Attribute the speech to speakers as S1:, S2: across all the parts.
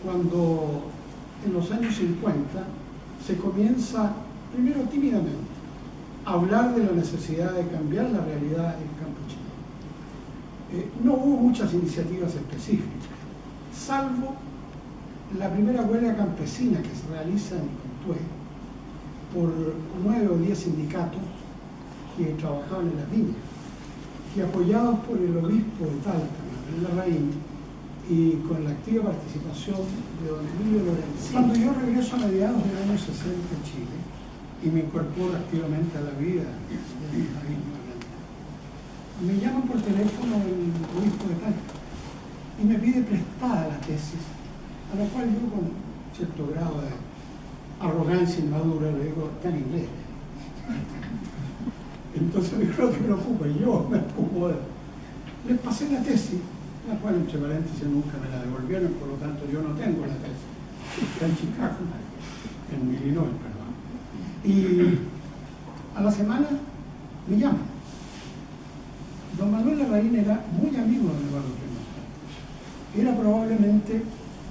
S1: cuando en los años 50 se comienza, primero tímidamente, a hablar de la necesidad de cambiar la realidad del campo chileno. No hubo muchas iniciativas específicas, salvo la primera huelga campesina que se realiza en Contué por 9 o 10 sindicatos que trabajaban en las viñas, y apoyados por el obispo de Talca, Manuel Larraín, y con la activa participación de don Emilio Lorenzi. Cuando yo regreso a mediados del año 60 en Chile y me incorporo activamente a la vida de mi país nuevamente, me llaman por teléfono el obispo de Talca y me pide prestada la tesis, a la cual yo con cierto grado de arrogancia inmadura le digo, está en inglés. Entonces me dijo, no te preocupes, yo me ocupo. Les pasé la tesis, la cual entre paréntesis nunca me la devolvieron, por lo tanto yo no tengo la tesis. Está en Chicago, en Illinois, perdón. Y a la semana me llaman. Don Manuel Larraín era muy amigo de Eduardo Frei. Era probablemente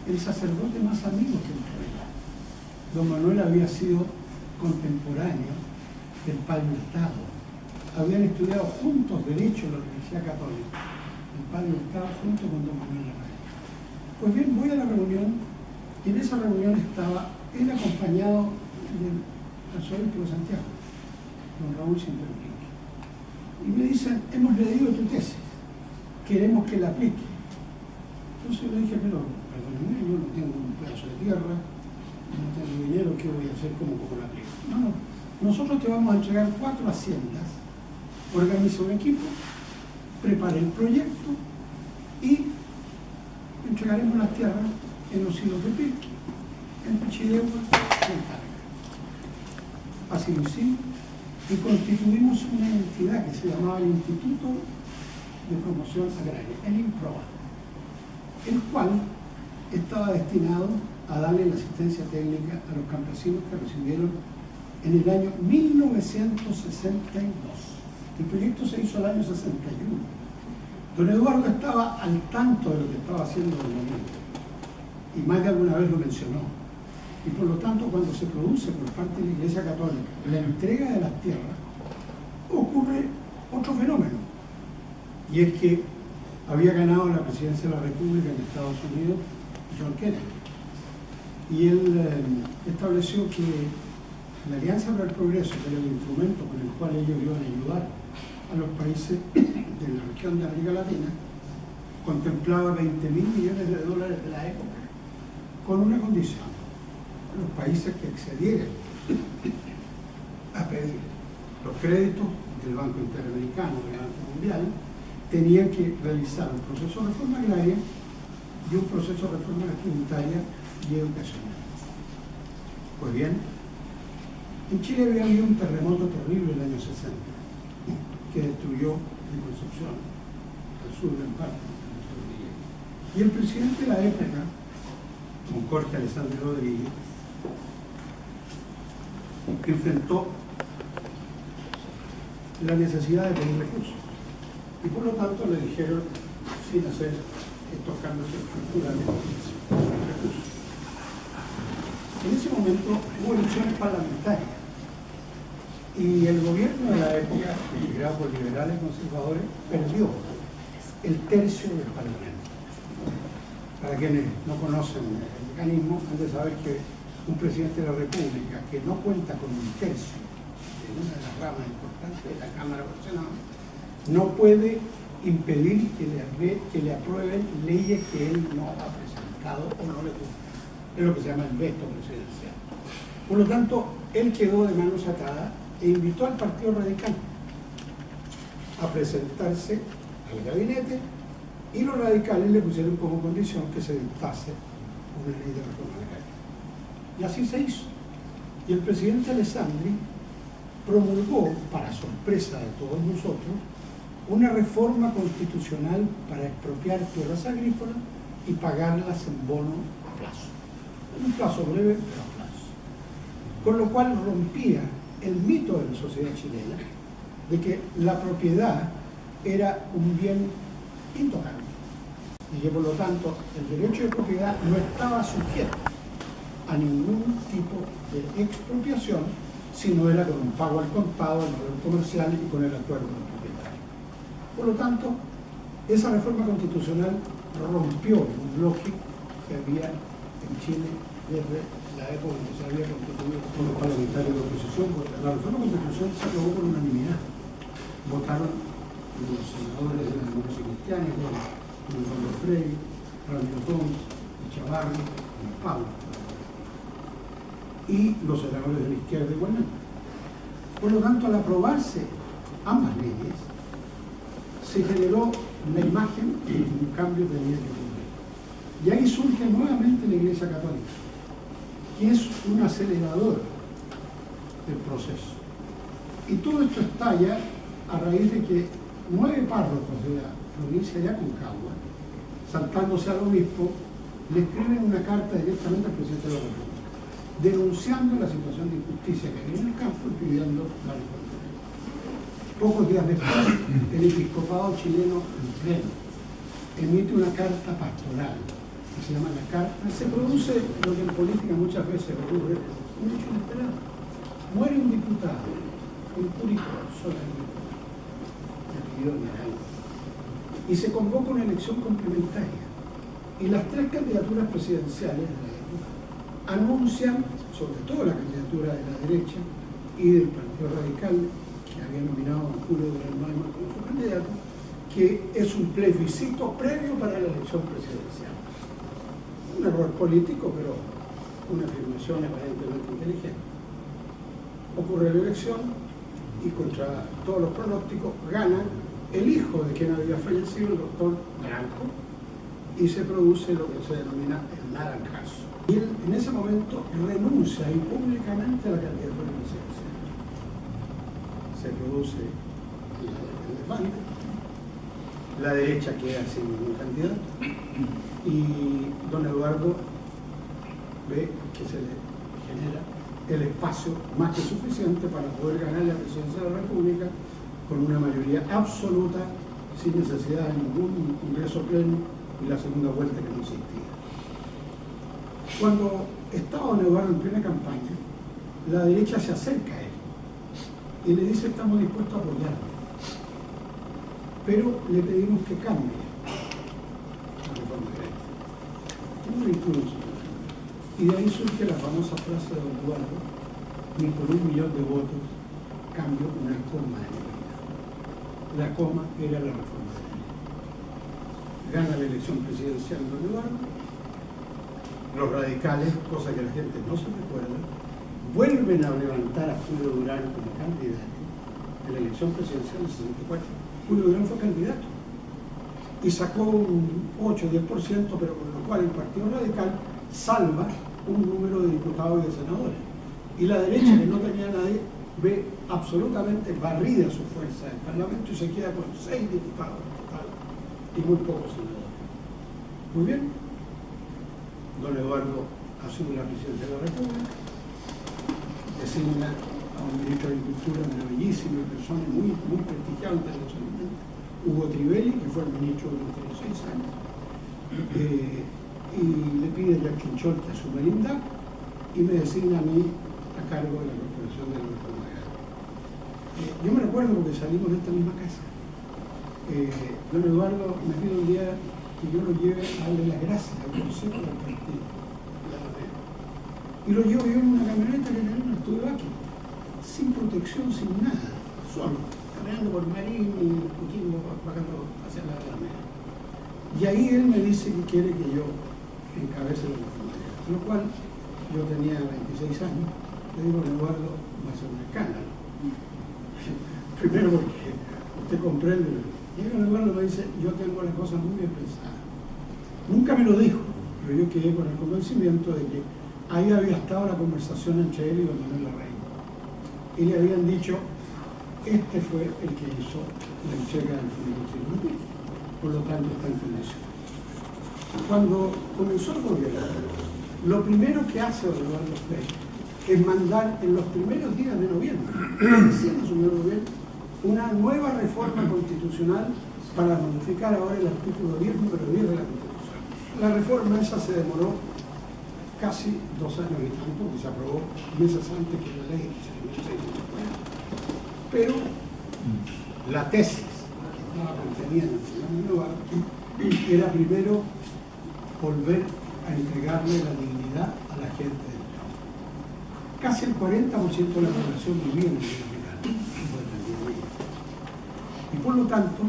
S1: el sacerdote más amigo que tuviera. Don Manuel había sido contemporáneo del padre Hurtado. Habían estudiado juntos Derecho en la Universidad Católica. El padre Hurtado junto con don Manuel Larraín. Pues bien, voy a la reunión y en esa reunión estaba él acompañado del arzobispo de Santiago, don Raúl Simpernique. Y me dicen, hemos leído tu tesis, queremos que la aplique. Entonces le dije, pero perdónenme, yo no tengo un pedazo de tierra, no tengo dinero, ¿qué voy a hacer? ¿Cómo la aplico? No, nosotros te vamos a entregar 4 haciendas, organiza un equipo, prepara el proyecto y entregaremos las tierras en los hilos de Pirqui, en Pichidegua y en Talca. Así lo hicimos y constituimos una entidad que se llamaba el Instituto de Promoción Agraria, el INPROA, el cual estaba destinado a darle la asistencia técnica a los campesinos que recibieron en el año 1962. El proyecto se hizo el año 61. Don Eduardo estaba al tanto de lo que estaba haciendo el momento y más de alguna vez lo mencionó. Y por lo tanto, cuando se produce por parte de la Iglesia Católica la entrega de las tierras, ocurre otro fenómeno. Y es que había ganado la presidencia de la República en Estados Unidos John Kennedy. Y él estableció que la Alianza para el Progreso, que era el instrumento con el cual ellos iban a ayudar a los países de la región de América Latina, contemplaba 20.000 millones de dólares de la época, con una condición: los países que accedieran a pedir los créditos del Banco Interamericano, del Banco Mundial, tenían que realizar un proceso de reforma agraria y un proceso de reforma tributaria y educacional. Pues bien, en Chile había habido un terremoto terrible en el año 60 que destruyó la Concepción, al sur del parque. Y el presidente de la época, don Jorge Alessandri Rodríguez, enfrentó la necesidad de pedir recursos. Y por lo tanto le dijeron, sin hacer estos cambios estructurales, recursos. En ese momento hubo elecciones parlamentarias y el gobierno de la época, liderado por liberales conservadores, perdió el tercio del parlamento. Para quienes no conocen el mecanismo, han de saber que un presidente de la República que no cuenta con un tercio de una de las ramas importantes de la Cámara o Senado no puede impedir que le aprueben leyes que él no ha presentado o no le gusta. Es lo que se llama el veto presidencial. Por lo tanto, él quedó de manos atadas e invitó al Partido Radical a presentarse al gabinete, y los radicales le pusieron como condición que se dictase una ley de reforma agraria. Y así se hizo. Y el presidente Alessandri promulgó, para sorpresa de todos nosotros, una reforma constitucional para expropiar tierras agrícolas y pagarlas en bono a plazo. En un plazo breve, pero a plazo. Con lo cual rompía el mito de la sociedad chilena de que la propiedad era un bien intocable y que por lo tanto el derecho de propiedad no estaba sujeto a ningún tipo de expropiación, sino era con un pago al contado, el valor comercial y con el acuerdo del propietario. Por lo tanto, esa reforma constitucional rompió un bloque que había en Chile desde la época en que se había constituido con los parlamentarios de oposición. La reforma constitucional se aprobó por unanimidad. Votaron los senadores de la democracia cristiana, Gonzalo Freire, Ramiro Pons, Chavarri y Pablo, y los senadores de la izquierda igualmente. Por lo tanto, al aprobarse ambas leyes, se generó la imagen de un cambio de tenía que ocurrir. Y ahí surge nuevamente la Iglesia Católica, que es un acelerador del proceso. Y todo esto estalla a raíz de que 9 párrocos de la provincia de Aconcagua, saltándose al obispo, le escriben una carta directamente al presidente de la República, denunciando la situación de injusticia que hay en el campo y pidiendo la reforma. Pocos días después, el episcopado chileno en pleno emite una carta pastoral que se llama la carta. Se produce lo que en política muchas veces ocurre, un hecho inesperado. Muere un diputado, un curito, solamente, de apellido Naranjo, y se convoca una elección complementaria. Y las 3 candidaturas presidenciales de la época anuncian, sobre todo la candidatura de la derecha y del Partido Radical, que había nominado a Julio Durán Maimón como su candidato, que es un plebiscito previo para la elección presidencial. Un error político, pero una afirmación aparentemente inteligente. Ocurre la elección y contra todos los pronósticos gana el hijo de quien había fallecido, el doctor Naranjo, y se produce lo que se denomina el naranjazo. Y él en ese momento renuncia y públicamente a la candidatura presidencial. Se produce el desbande, la derecha queda sin ningún candidato y don Eduardo ve que se le genera el espacio más que suficiente para poder ganar la presidencia de la República con una mayoría absoluta, sin necesidad de ningún congreso pleno y la segunda vuelta que no existía. Cuando estaba don Eduardo en plena campaña, la derecha se acerca a él y le dice: estamos dispuestos a apoyarle, pero le pedimos que cambie la reforma agraria. Y de ahí surge la famosa frase de don Eduardo: ni por 1 millón de votos cambio una coma de mi vida. La coma era la reforma agraria. Gana la elección presidencial don Eduardo. Los radicales, cosa que la gente no se recuerda, vuelven a levantar a Julio Durán como candidato en la elección presidencial del 64. Julio Durán fue candidato y sacó un 8-10%, pero con lo cual el Partido Radical salva un número de diputados y de senadores. Y la derecha, que no tenía a nadie, ve absolutamente barrida su fuerza del Parlamento y se queda con 6 diputados en total y muy pocos senadores. Muy bien. Don Eduardo asume la presidencia de la República, designa a un ministro de Agricultura, una bellísima persona, muy prestigiado internacionalmente, Hugo Trivelli, que fue el ministro durante los 6 años, y le pide a Quinchol que asuma el INDAP y me designa a mí a cargo de la Corporación de la Reforma Agraria. Yo me recuerdo porque salimos de esta misma casa. Don Eduardo me pide un día que yo lo lleve a darle las gracias al Consejo del Partido. Y lo llevo yo en una camioneta que tenía un estudio aquí, sin protección, sin nada, solo, caminando por Marín y Coquimbo, bajando hacia la Alameda. Y ahí él me dice que quiere que yo encabece la reforma agraria, lo cual yo tenía 26 años. Le digo: Eduardo, va a ser un escándalo. Primero porque usted comprende. Y Eduardo me dice: yo tengo las cosas muy bien pensadas. Nunca me lo dijo, pero yo quedé con el convencimiento de que ahí había estado la conversación entre él y don Manuel Larraín. Y le habían dicho: este fue el que hizo la entrega del Fondo Chileno, por lo tanto está en condición. Cuando comenzó el gobierno, lo primero que hace don Eduardo Frei es mandar en los primeros días de noviembre, recién asumió el gobierno, una nueva reforma constitucional para modificar ahora el artículo 10, número 10 de la Constitución. La reforma esa se demoró casi 2 años y tanto, que se aprobó meses antes que la ley se pero la tesis que estaba contenida en el señor Eduardo era primero volver a entregarle la dignidad a la gente del campo. Casi el 40% de la población vivía en el rural. Y por lo tanto,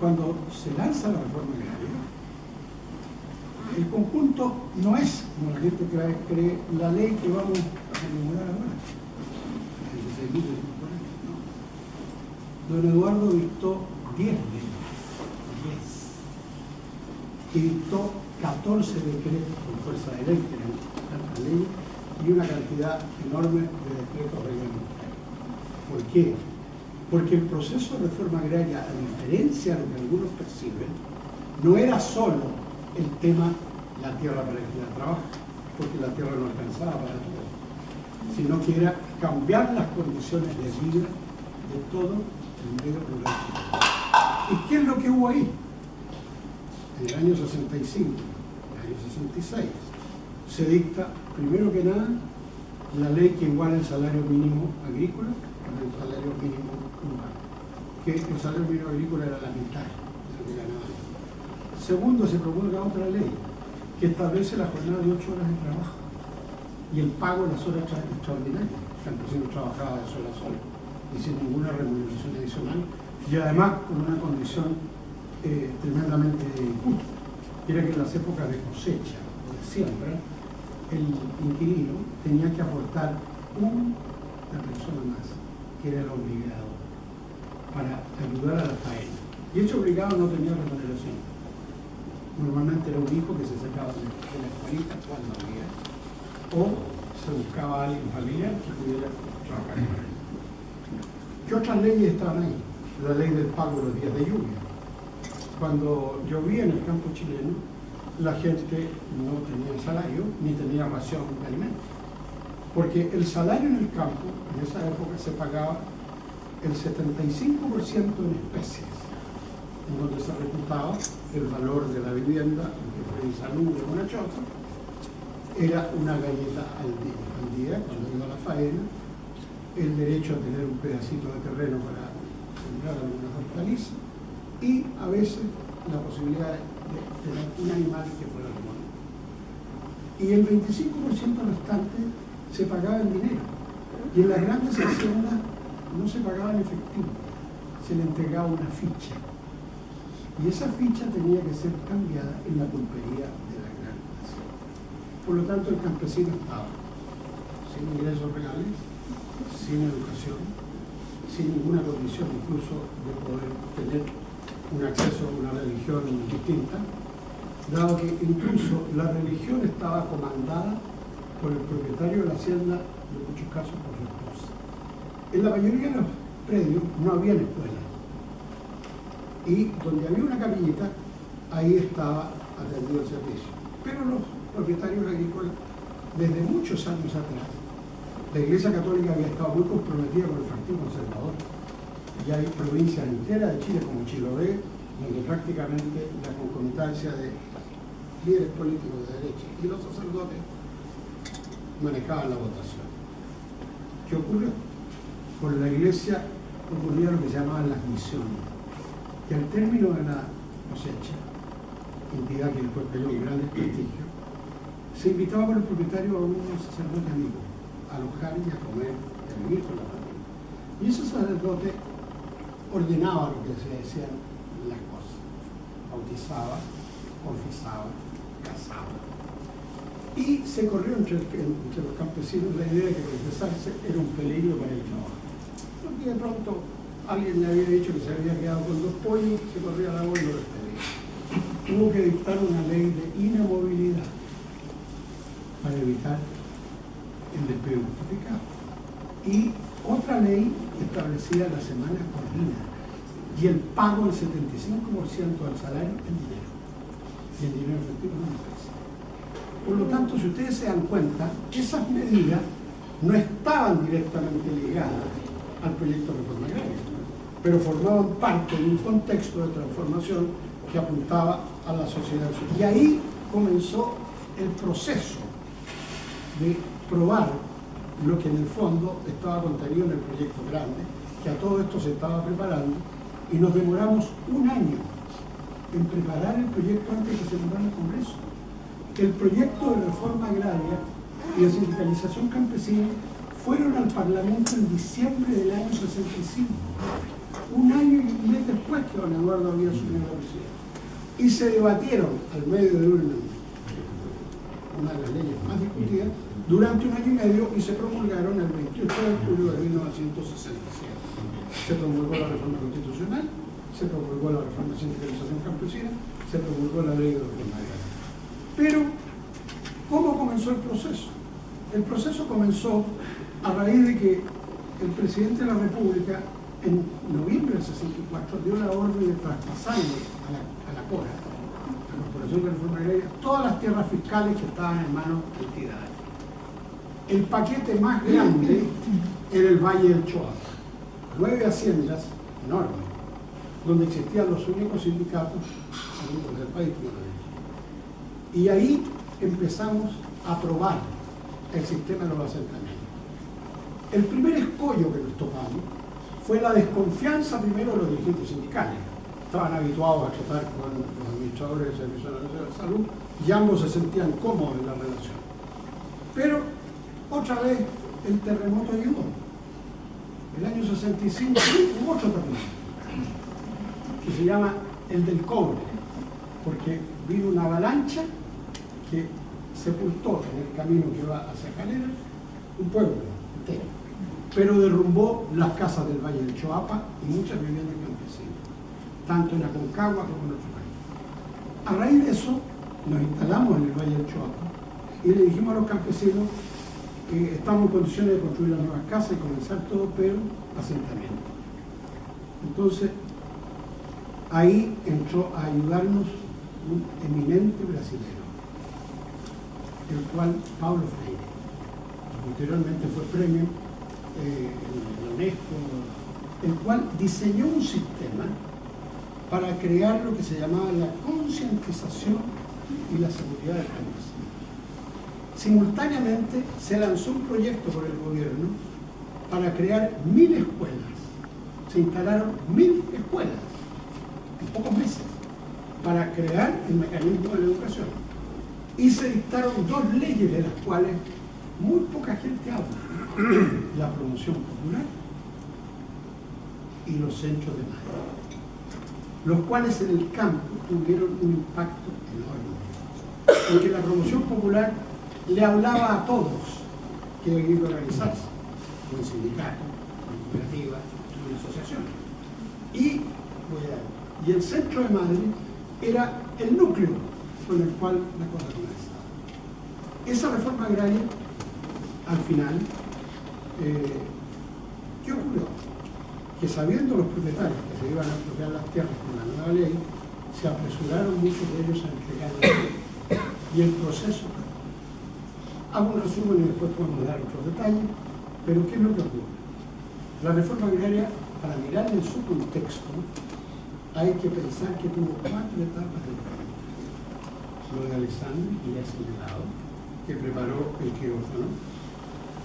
S1: cuando se lanza la reforma agraria, el conjunto no es, como la gente cree, la ley que vamos a enumerar ahora. Don Eduardo dictó 10 leyes, 10, y dictó 14 decretos con fuerza de ley, que eran tantas leyes, y una cantidad enorme de decretos reglamentarios. ¿Por qué? Porque el proceso de reforma agraria, a diferencia de lo que algunos perciben, no era solo el tema la tierra para el que la trabaja, porque la tierra no alcanzaba para todo, sino que era cambiar las condiciones de vida de todo el medio rural. ¿Y qué es lo que hubo ahí? En el año 65, en el año 66, se dicta, primero que nada, la ley que iguala el salario mínimo agrícola con el salario mínimo urbano, que el salario mínimo agrícola era la mitad de lo que ganaba. Segundo, se promulga otra ley que establece la jornada de 8 horas de trabajo y el pago de las horas extraordinarias. El campesino trabajaba de sol a sol y sin ninguna remuneración adicional, y además con una condición tremendamente injusta, era que en las épocas de cosecha o de siembra, el inquilino tenía que aportar una persona más, que era el obligado, para ayudar a la faena. Y ese obligado no tenía remuneración. Normalmente era un hijo que se sacaba de la escuelita cuando había, o se buscaba a alguien familiar que pudiera trabajar con él. ¿Qué otras leyes estaban ahí? La ley del pago de los días de lluvia. Cuando llovía en el campo chileno, la gente no tenía salario ni tenía ración de alimentos. Porque el salario en el campo, en esa época, se pagaba el 75% en especies, en donde se reputaba el valor de la vivienda, que fue insalubre o una choza, era una galleta al día, cuando iba a la faena, el derecho a tener un pedacito de terreno para sembrar algunas hortalizas y a veces la posibilidad de tener un animal que fuera humano. Y el 25% restante se pagaba en dinero. Y en las grandes haciendas no se pagaba en efectivo, se le entregaba una ficha. Y esa ficha tenía que ser cambiada en la pulpería de la gran hacienda. Por lo tanto, el campesino estaba sin ingresos reales, sin educación, sin ninguna condición incluso de poder tener un acceso a una religión distinta, dado que incluso la religión estaba comandada por el propietario de la hacienda, en muchos casos por su esposa. En la mayoría de los predios no había escuela, y donde había una capillita, ahí estaba atendido el servicio. Pero los propietarios agrícolas, desde muchos años atrás, la Iglesia Católica había estado muy comprometida con el Partido Conservador. Y hay provincias enteras de Chile, como Chiloé, donde prácticamente la concomitancia de líderes políticos de derecha y los sacerdotes manejaban la votación. ¿Qué ocurre? Con la Iglesia ocurría lo que se llamaban las misiones, que al término de la cosecha, entidad que después cayó en gran desprestigio, se invitaba por el propietario a un sacerdote amigo a alojar y a comer y a vivir con la familia. Y ese sacerdote ordenaba lo que se decían las cosas. Bautizaba, confesaba, casaba. Y se corrió entre los campesinos la idea de que confesarse era un peligro para el trabajo. Porque de pronto alguien le había dicho que se había quedado con 2 pollos, se corría la voz y lo despedía. Tuvo que dictar una ley de inamovilidad para evitar el despido justificado. Y otra ley establecía la semana corrida y el pago del 75% del salario en dinero. Y el dinero efectivo no empresa. Por lo tanto, si ustedes se dan cuenta, esas medidas no estaban directamente ligadas al proyecto de reforma agraria. pero formaban parte de un contexto de transformación que apuntaba a la sociedad. Y ahí comenzó el proceso de probar lo que en el fondo estaba contenido en el proyecto grande, que a todo esto se estaba preparando, y nos demoramos un año en preparar el proyecto antes de que se nombrara el Congreso. El proyecto de reforma agraria y de sindicalización campesina fueron al Parlamento en diciembre del año 65, un año y un mes después que don Eduardo había asumido la presidencia, y se debatieron al medio de una de las leyes más discutidas durante un año y medio, y se promulgaron el 28 de julio de 1967. Se promulgó la reforma constitucional, se promulgó la reforma de sindicalización campesina, se promulgó la ley de reforma agraria. Pero, ¿cómo comenzó el proceso? El proceso comenzó a raíz de que el presidente de la República, en noviembre del 64, dio la orden de traspasarle a la CORA, a la Corporación de Reforma Agraria, todas las tierras fiscales que estaban en manos de entidades. El paquete más grande era el Valle del Choapa, 9 haciendas enormes, donde existían los únicos sindicatos agrícolas del país. Y ahí empezamos a probar el sistema de los asentamientos. El primer escollo que nos topamos fue la desconfianza primero de los dirigentes sindicales. Estaban habituados a tratar con los administradores del Servicio Nacional de Salud y ambos se sentían cómodos en la relación. Pero otra vez el terremoto ayudó. El año 65 hubo otro terremoto que se llama el del cobre, porque vino una avalancha que sepultó en el camino que va hacia Calera un pueblo entero, pero derrumbó las casas del Valle del Choapa y muchas viviendas campesinas, tanto en Aconcagua como en otros países. A raíz de eso nos instalamos en el Valle del Choapa y le dijimos a los campesinos que estamos en condiciones de construir las nuevas casas y comenzar todo, pero asentamiento. Entonces ahí entró a ayudarnos un eminente brasilero, el cual Paulo Freire, que posteriormente fue premio en la UNESCO, el cual diseñó un sistema para crear lo que se llamaba la concientización y la seguridad del campesino. Simultáneamente se lanzó un proyecto por el gobierno para crear 1000 escuelas. Se instalaron 1000 escuelas en pocos meses para crear el mecanismo de la educación. Y se dictaron 2 leyes de las cuales muy poca gente habla: la promoción popular y los censos de madera, los cuales en el campo tuvieron un impacto enorme, porque la promoción popular le hablaba a todos que debían organizarse, con sindicatos, con cooperativas, con asociaciones. Y el centro de Madrid era el núcleo con el cual la cosa comenzaba. Esa reforma agraria, al final, ¿qué ocurrió? Que sabiendo los propietarios que se iban a expropiar las tierras con la nueva ley, se apresuraron muchos de ellos a entregar la ley. Y el proceso. Hago un resumen y después podemos dar otros detalles, pero ¿qué es lo que ocurre? La reforma agraria, para mirar en su contexto, hay que pensar que tuvo 4 etapas del cambio. Lo de Alessandri, que ya he señalado, que preparó el quirófano,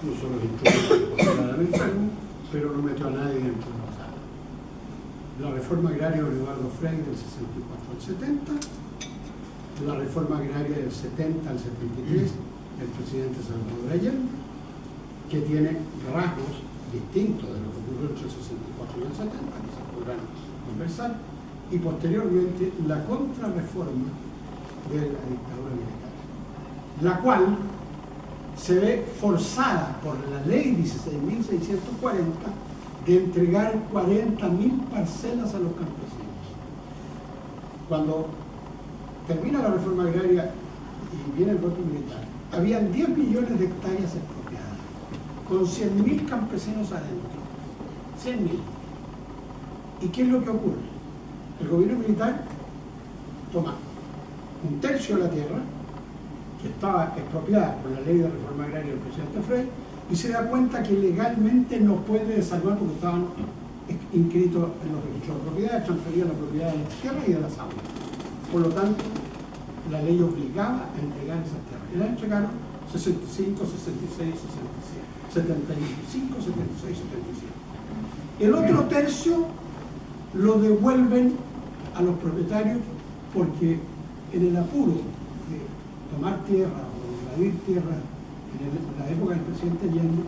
S1: puso los instrumentos para el enfermo, pero no metió a nadie dentro de la sala. La reforma agraria de Eduardo Frei del 64 al 70, la reforma agraria del 70 al 73, el presidente Salvador Allende, que tiene rasgos distintos de lo que ocurrió entre el 64 y el 70, que se podrán conversar, y posteriormente la contrarreforma de la dictadura militar, la cual se ve forzada por la ley 16.640 de entregar 40.000 parcelas a los campesinos. Cuando termina la reforma agraria y viene el golpe militar, habían 10 millones de hectáreas expropiadas, con 100.000 campesinos adentro. 100.000. ¿Y qué es lo que ocurre? El gobierno militar toma 1/3 de la tierra, que estaba expropiada por la ley de reforma agraria del presidente Frei, y se da cuenta que legalmente no puede desarmar porque estaban inscritos en los registros de propiedades, transferían la propiedad de las tierras y de las aguas. Por lo tanto, la ley obligaba a entregar esas tierras. Y la entregaron 65, 66, 67. 75, 76, 77. El otro tercio lo devuelven a los propietarios porque en el apuro de tomar tierra o invadir tierra en la época del presidente Allende,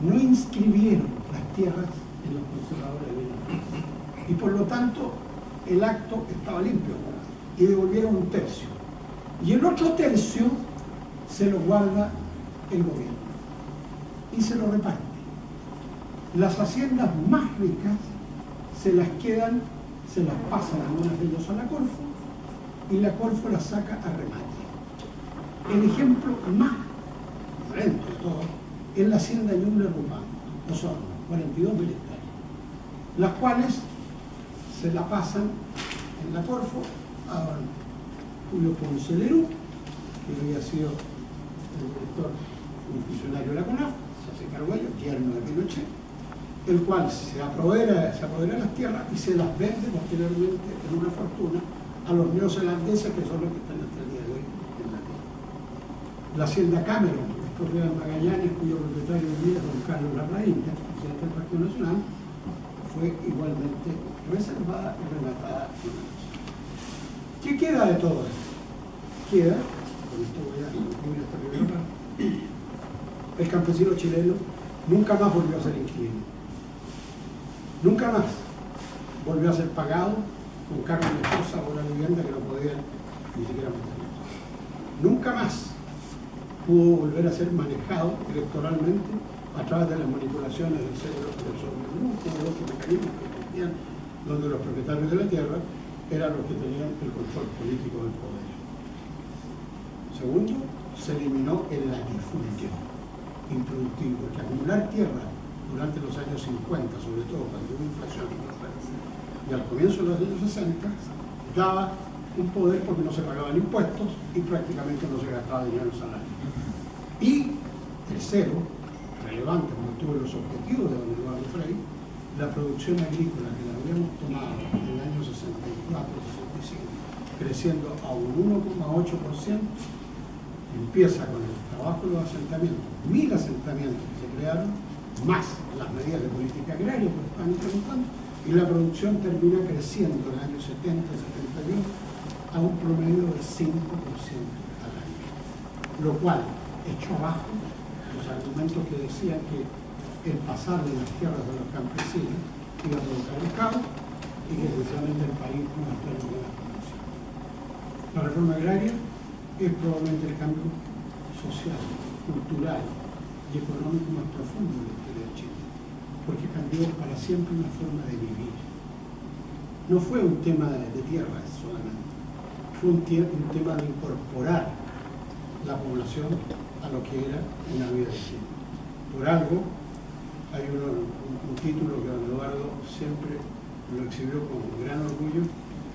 S1: no inscribieron las tierras en los conservadores de bienes. Y por lo tanto, el acto estaba limpio y devolvieron un tercio. Y el otro tercio se lo guarda el gobierno y se lo reparte. Las haciendas más ricas se las quedan, se las pasan algunas de ellos a la Corfo y la Corfo las saca a remate. El ejemplo más violento de todo es la hacienda Ñuble Rupán, Osorno, 42.000 hectáreas, las cuales se la pasan en la Corfo a don Julio Ponce Lerú, que había sido el director, un funcionario de la CONAF, se hace cargo de ello, yerno de Pinochet, el cual se apodera de las tierras y se las vende posteriormente en una fortuna a los neozelandeses, que son los que están hasta el día de hoy en la tierra. La hacienda Cameron, propiedad de Magallanes, cuyo propietario hoy es don Carlos Larraín, presidente del Partido Nacional, fue igualmente reservada y rematada. ¿Qué queda de todo esto? Queda, con esto voy a concluir esta primera parte, el campesino chileno nunca más volvió a ser inquilino. Nunca más volvió a ser pagado con cargo de esposa o una vivienda que no podía ni siquiera mantener. Nunca más pudo volver a ser manejado electoralmente a través de las manipulaciones del centro del sobregrupo o de otros mecanismos que existían, donde los propietarios de la tierra eran los que tenían el control político del poder. Segundo, se eliminó el latifundio improductivo, porque acumular tierra durante los años 50, sobre todo cuando hubo inflación y al comienzo de los años 60, daba un poder porque no se pagaban impuestos y prácticamente no se gastaba dinero en salario. Y tercero, relevante como tuvo los objetivos de don Eduardo Frei, la producción agrícola que la habíamos tomado en el año 64-65, creciendo a un 1,8%, empieza con el trabajo de los asentamientos, 1000 asentamientos que se crearon, más las medidas de política agraria que están implementando, y la producción termina creciendo en el año 70-71 a un promedio de 5% al año. Lo cual echó abajo los argumentos que decían que el pasar de las tierras de los campesinos iba a provocar el caos y que precisamente el país no iba a estar en buenas condiciones. La reforma agraria es probablemente el cambio social, cultural y económico más profundo de la historia de Chile, porque cambió para siempre una forma de vivir. No fue un tema de tierras solamente, fue un tema de incorporar la población a lo que era una vida de Chile. Por algo, hay un título que don Eduardo siempre lo exhibió con gran orgullo.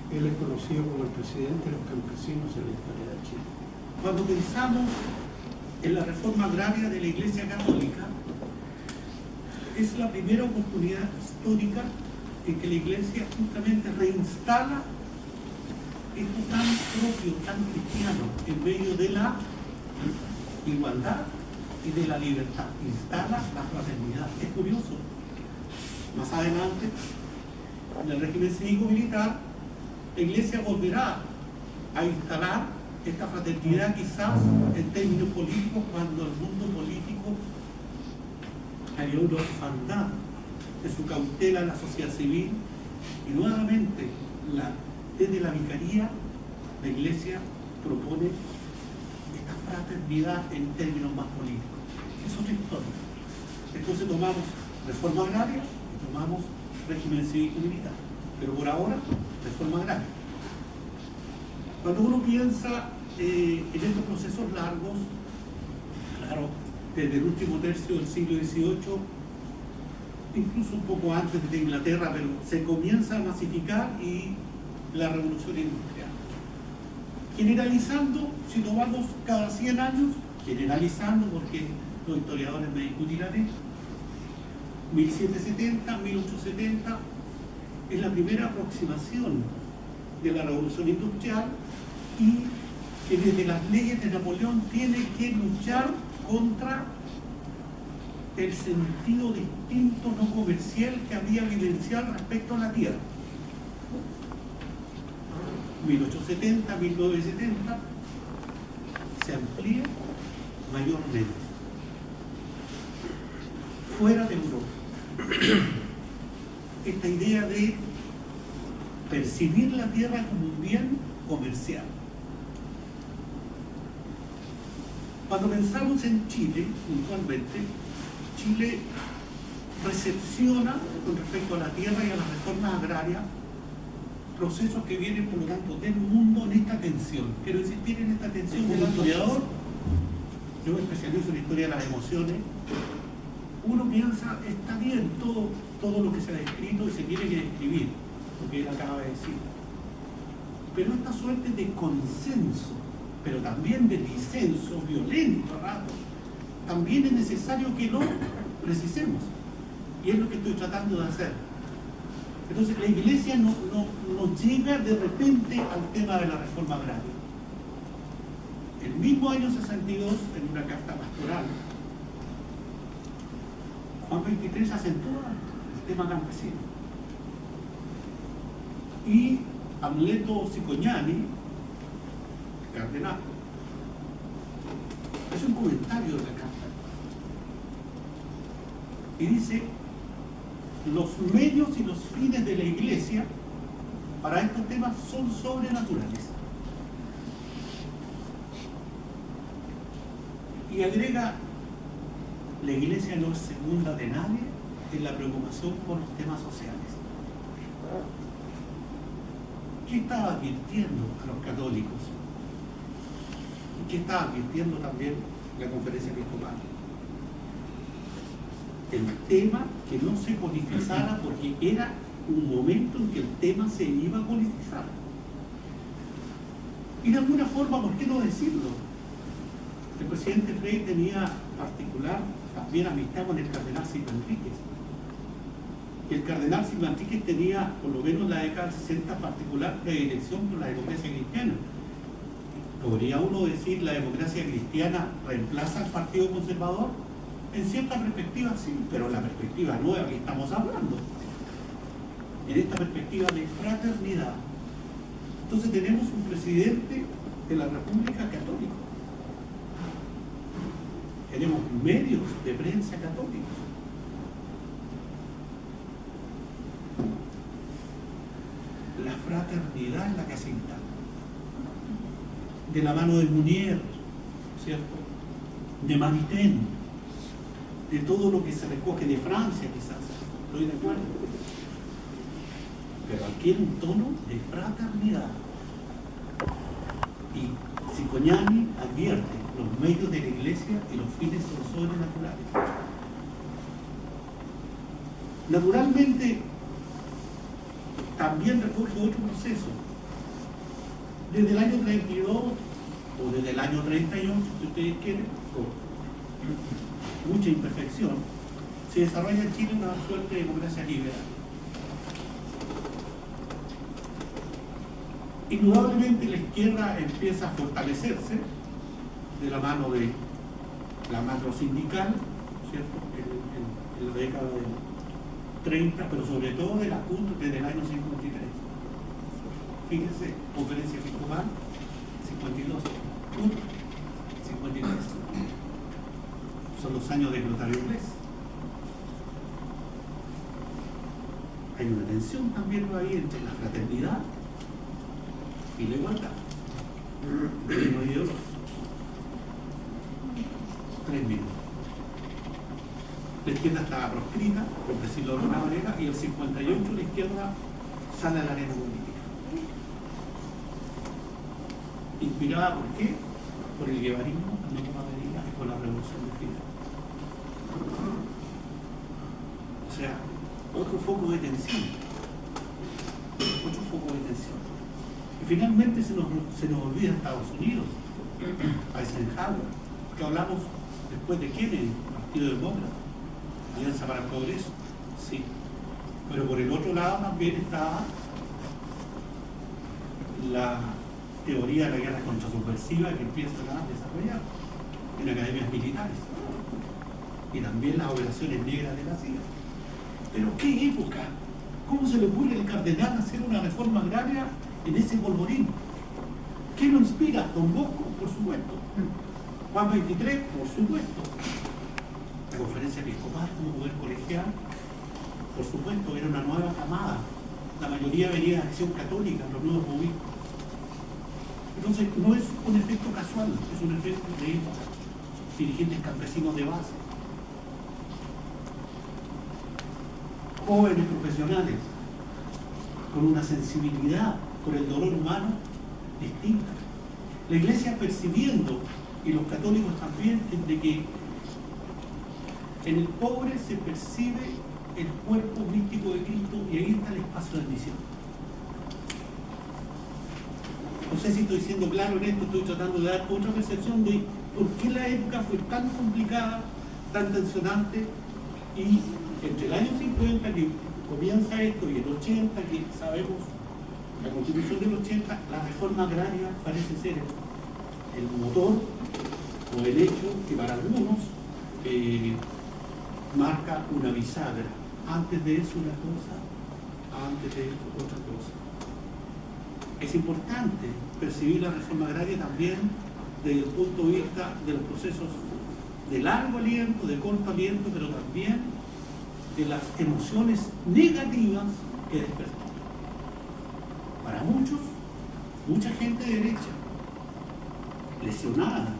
S1: Él es conocido como el presidente de los campesinos en la historia de Chile.
S2: Cuando pensamos en la reforma agraria de la Iglesia Católica, es la primera oportunidad histórica en que la Iglesia justamente reinstala esto tan propio, tan cristiano, en medio de la igualdad y de la libertad. Instala la fraternidad. Es curioso. Más adelante, en el régimen cívico-militar, la Iglesia volverá a instalar esta fraternidad quizás en términos políticos, cuando el mundo político haya una orfandad de su cautela en la sociedad civil, y nuevamente desde la vicaría la Iglesia propone esta fraternidad en términos más políticos. Es otra historia. Entonces tomamos reforma agraria y tomamos régimen cívico-militar, pero por ahora reforma agraria. Cuando uno piensa en estos procesos largos, claro, desde el último tercio del siglo XVIII, incluso un poco antes de Inglaterra, pero se comienza a masificar y la revolución industrial. Generalizando, si tomamos cada 100 años, generalizando porque los historiadores me discutirán esto, 1770, 1870, es la primera aproximación de la revolución industrial y que desde las leyes de Napoleón tiene que luchar contra el sentido distinto no comercial que había vivenciado respecto a la tierra. 1870, 1970 se amplía mayormente fuera de Europa esta idea de percibir la tierra como un bien comercial. Cuando pensamos en Chile, puntualmente, Chile recepciona con respecto a la tierra y a las reformas agrarias procesos que vienen, por lo tanto, del mundo en esta tensión. Quiero decir, tienen esta tensión como historiador. Yo me especializo en la historia de las emociones. Uno piensa, está bien todo lo que se ha descrito y se tiene que describir, lo que él acaba de decir. Pero esta suerte de consenso, pero también de disenso violento a ratos, también es necesario que lo precisemos. Y es lo que estoy tratando de hacer. Entonces la Iglesia no llega de repente al tema de la reforma agraria. El mismo año 62, en una carta pastoral, Juan XXIII acentúa el tema campesino. Y Amleto Cicognani, cardenal, hace un comentario de la carta y dice: los medios y los fines de la Iglesia para estos temas son sobrenaturales. Y agrega: la Iglesia no es segunda de nadie en la preocupación por los temas sociales. ¿Qué estaba advirtiendo a los católicos? ¿Y qué estaba advirtiendo también la Conferencia Episcopal? El tema que no se politizara, porque era un momento en que el tema se iba a politizar. Y de alguna forma, ¿por qué no decirlo? El presidente Frei tenía particular también amistad con el cardenal Silva Enríquez. Y el cardenal Silva Enríquez tenía, por lo menos en la década del 60, particular predilección por la democracia cristiana. ¿Podría uno decir la democracia cristiana reemplaza al Partido Conservador? En cierta perspectiva sí, pero en la perspectiva nueva que estamos hablando, en esta perspectiva de fraternidad. Entonces tenemos un presidente de la República Católica, tenemos medios de prensa católicos, la fraternidad es la que se instala, de la mano de Munier, ¿cierto?, de Maritain, de todo lo que se recoge de Francia, quizás, estoy de acuerdo, pero aquí en un tono de fraternidad. Y Cicognani advierte: los medios de la Iglesia y los fines son sobrenaturales. Naturalmente, también recoge otro proceso. Desde el año 32 o desde el año 38, si ustedes quieren, con mucha imperfección, se desarrolla en Chile una suerte de democracia liberal. Indudablemente la izquierda empieza a fortalecerse de la mano de la macro sindical, ¿cierto?, en la década del 30, pero sobre todo de la CUT desde el año 53. Fíjense, Conferencia Episcopal 52, CUT 53. Son los años de Clotario Inglés. Hay una tensión también ahí entre la fraternidad y la igualdad. No ideológico. 3 minutos. La izquierda estaba proscrita, por decirlo de alguna manera, y el 58 la izquierda sale a la arena política. Inspirada ¿por qué? Por el guevarismo, no por la medida, y por la revolución de Fidel. O sea, otro foco de tensión. Otro foco de tensión. Y finalmente se nos olvida Estados Unidos, Eisenhower, que hablamos después de Kennedy, Partido Demócrata, Alianza para el Progreso, sí. Pero por el otro lado también está la teoría de la guerra contrasubversiva que empieza a desarrollar en academias militares y también las operaciones negras de la CIA. Pero ¿qué época? ¿Cómo se le ocurre al cardenal hacer una reforma agraria en ese polvorín? ¿Qué lo inspira? Don Bosco, por supuesto. Juan 23, por supuesto. La conferencia episcopal como poder colegial, por supuesto, era una nueva camada. La mayoría venía de Acción Católica, los nuevos obispos. Entonces, no es un efecto casual, es un efecto de dirigentes campesinos de base, jóvenes profesionales, con una sensibilidad por el dolor humano distinta. La Iglesia percibiendo, y los católicos también, de que en el pobre se percibe el cuerpo místico de Cristo y ahí está el espacio de misión. No sé si estoy siendo claro en esto, estoy tratando de dar otra percepción de por qué la época fue tan complicada, tan tensionante, y entre el año 50 que comienza esto y el 80, que sabemos, la Constitución del 80, la reforma agraria parece ser el motor o el hecho que para algunos marca una bisagra. Antes de eso una cosa, antes de eso otra cosa. Es importante percibir la reforma agraria también desde el punto de vista de los procesos de largo aliento, de corto aliento, pero también de las emociones negativas que despertó. Para muchos, mucha gente de derecha, lesionada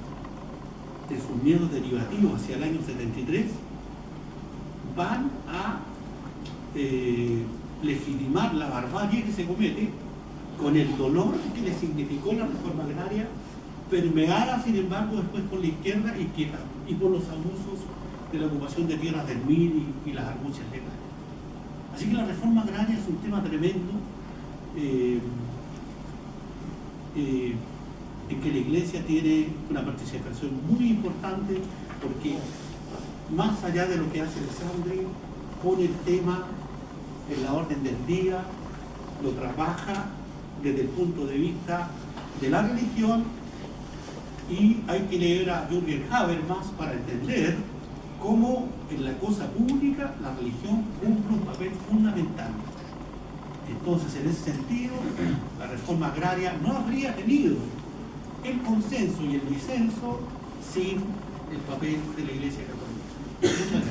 S2: de sus miedos derivativos hacia el año 73, van a legitimar la barbarie que se comete con el dolor que le significó la reforma agraria, permeada sin embargo después por la izquierda y por los abusos de la ocupación de tierras del MIR y las argucias legales. Así que la reforma agraria es un tema tremendo en que la Iglesia tiene una participación muy importante, porque más allá de lo que hace el Sandri, pone el tema en la orden del día, lo trabaja desde el punto de vista de la religión, y hay que leer a Jürgen Habermas para entender cómo en la cosa pública la religión cumple un papel fundamental. Entonces, en ese sentido, la reforma agraria no habría tenido el consenso y el disenso sin el papel de la Iglesia Católica. Muchas gracias.